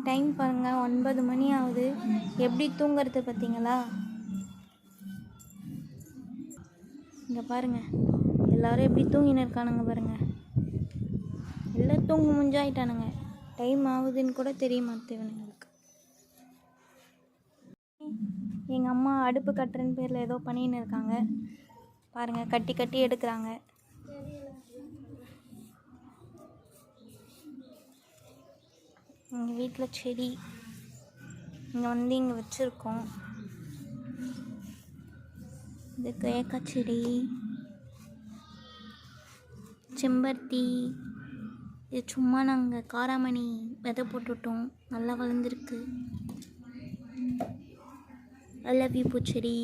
Time பாருங்கள், 9 மணி ஆகுது. எப்படி தூங்குறது பார்த்தீங்களா? இங்கே பாருங்கள், எல்லோரும் எப்படி தூங்கின்னு இருக்கானுங்க பாருங்கள். எல்லாம் தூங்கு முஞ்சாயிட்டானுங்க. டைம் ஆகுதுன்னு கூட தெரிய மாட்டேவனுங்களுக்கு. எங்கள் அம்மா அடுப்பு கட்டுறன்னு பேரில் ஏதோ பண்ணின்னு இருக்காங்க பாருங்கள். கட்டி கட்டி எடுக்கிறாங்க. எங்கள் வீட்டில் செடி இங்கே வந்து இங்கே வச்சுருக்கோம். இது தேக்காய் செடி, செம்பருத்தி. இது சும்மா நாங்கள் காராமணி விதை போட்டுவிட்டோம், நல்லா வளர்ந்துருக்கு. ஐ லவ் யூ பூச்செடி.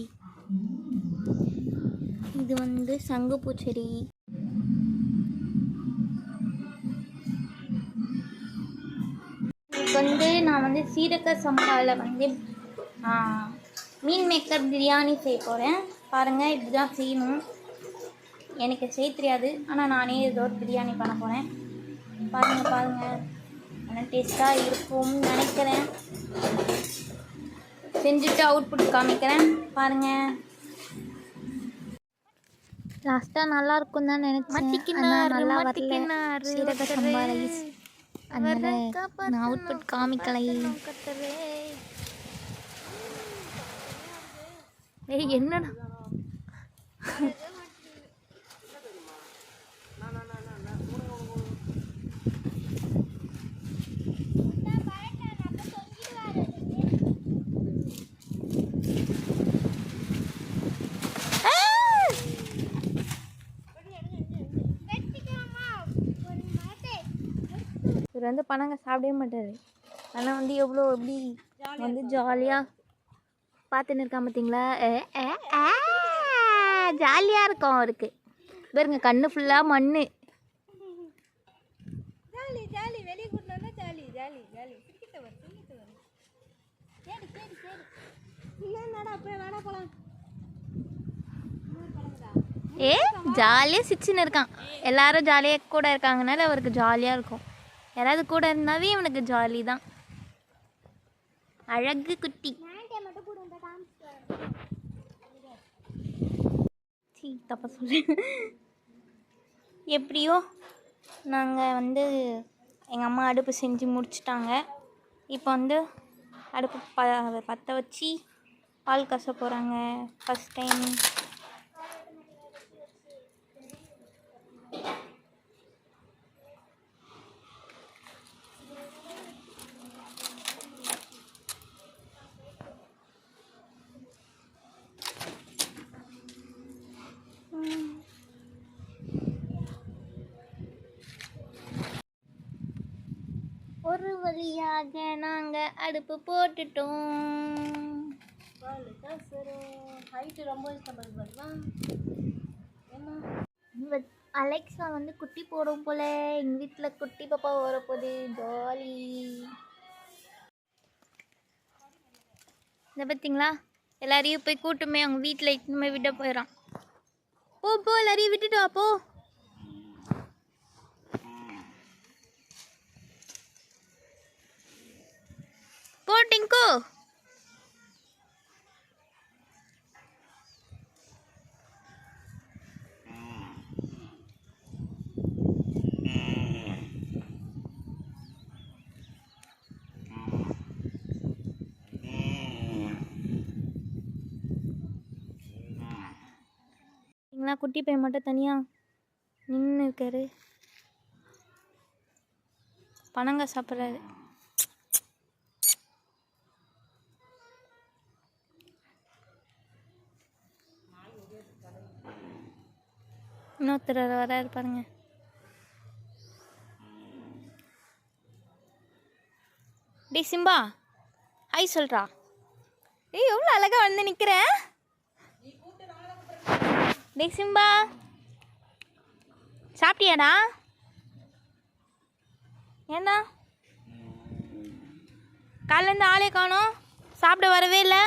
இது வந்து சங்கு பூச்செடி. இப்போ வந்து நான் வந்து சீரக சம்பாவில் வந்து மீன் மேக்கர் பிரியாணி செய்ய போகிறேன். பாருங்கள், இப்படி தான் செய்யணும். எனக்கு செய்ய தெரியாது, ஆனால் நானே ஏதோ ஒரு பிரியாணி பண்ண போகிறேன். பாருங்கள் ஆனால் டேஸ்ட்டாக இருக்கும்னு நினைக்கிறேன். செஞ்சுட்டு அவுட்புட் காமிக்கிறேன் பாருங்கள். லாஸ்ட்டாக நல்லா இருக்கும் தான் நினைச்சேன், நல்லா வரல. சீரக சம்பா ரைஸ், அதனால நான் அவுட்புட் காமிக்கலை. ஏய் என்னடா இவர் வந்து பணங்க சாப்பிடவே மாட்டார். ஆனால் வந்து எவ்வளோ எப்படி வந்து ஜாலியாக பார்த்துன்னு இருக்கான் பார்த்தீங்களா? ஜாலியாக இருக்கும் அவருக்கு. பாருங்க, கண்ணு ஃபுல்லாக மண். ஜாலியாக சிரிச்சுன்னு இருக்கான். எல்லாரும் ஜாலியாக கூட இருக்காங்கனால அவருக்கு ஜாலியாக இருக்கும். யாராவது கூட இருந்தாவே இவனுக்கு ஜாலி தான். அழகு குட்டி. தப்பா சொல்லு. எப்படியோ நாங்கள் வந்து எங்கள் அம்மா அடுப்பு செஞ்சு முடிச்சிட்டாங்க. இப்போ வந்து அடுப்பு பற்ற வச்சு பால் காச போகிறாங்க. ஃபஸ்ட் டைம் ஒரு வழியாக நாங்கள் அடுப்பு போட்டுட்டோம். அலெக்ஸா வந்து குட்டி போடும் போல. எங்கள் வீட்டில் குட்டி பாப்பா வரப்போகுது, ஜாலி. இதை பார்த்தீங்களா? எல்லாரையும் போய் கூட்டுமே அவங்க வீட்டில் இட்டுமே விட போயிடறான். போ எல்லாரையும் விட்டுட்டு வா போ. டிங்கு குட்டி பையன் மட்டும் தனியாக நின்று இருக்காரு, பனங்க சாப்பிட்றாரு. இன்னொருத்தர் வராரு பாருங்க. டே சிம்பா, ஹாய் சொல்றா. ஏய் எவ்வளோ அழகா வந்து நிற்கிற. டே சிம்பா, சாப்பிட்டியாடா? ஏண்டா காலையிலேருந்து ஆளே காணோம், சாப்பிட வரவே இல்லை.